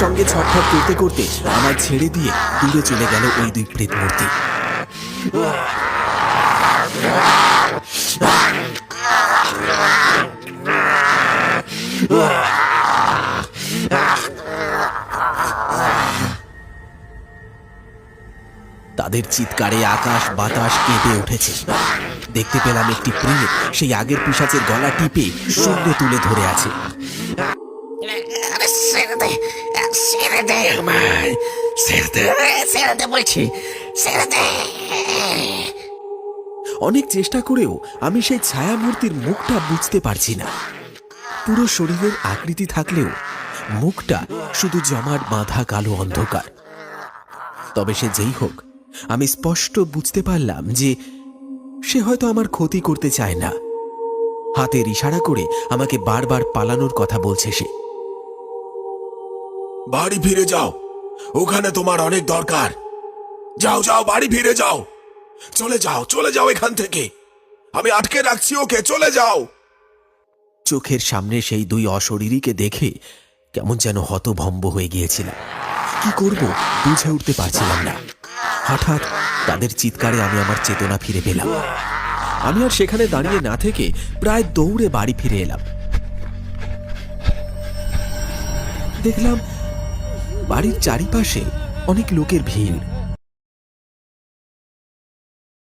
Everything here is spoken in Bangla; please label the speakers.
Speaker 1: সঙ্গে ছটফট করতে করতে আমায় ছেড়ে দিয়ে দূরে চলে গেল ওই দুই প্রেত মূর্তি। তাদের চিৎকারে আকাশ বাতাস কেঁপে উঠেছে। দেখতে পেলাম একটি প্রেত সেই আগের পিশাচের গলা টিপে শূন্যে তুলে ধরে আছে। অনেক চেষ্টা করেও আমি সেই ছায়ামূর্তির মুখটা বুঝতে পারছি না। পুরো শরীরের আকৃতি থাকলেও মুখটা শুধু জমাট বাঁধা কালো অন্ধকার। তবে সে যেই হোক, আমি স্পষ্ট বুঝতে পারলাম যে সে হয়তো আমার ক্ষতি করতে চায় না। হাতের ইশারা করে আমাকে বারবার পালানোর কথা বলছে সে।
Speaker 2: বাড়ি ফিরে যাও, ওখানে তোমার অনেক দরকার। যাও যাও, বাড়ি ফিরে যাও, চলে যাও, চলে যাও এখান থেকে। আমি আটকে রাখছি ওকে, চলে যাও।
Speaker 1: চোখের সামনে সেই দুই অশরীরীকে দেখে কেমন যেন হতভম্ব হয়ে গিয়েছিলাম। কি করব বুঝে উঠতে পারছিলাম না। হঠাৎ তাদের চিৎকারে আমি আমার চেতনা ফিরে পেলাম। আমি আর সেখানে দাঁড়িয়ে না থেকে প্রায় দৌড়ে বাড়ি ফিরে এলাম। দেখলাম বাড়ির চারিপাশে অনেক লোকের ভিড়।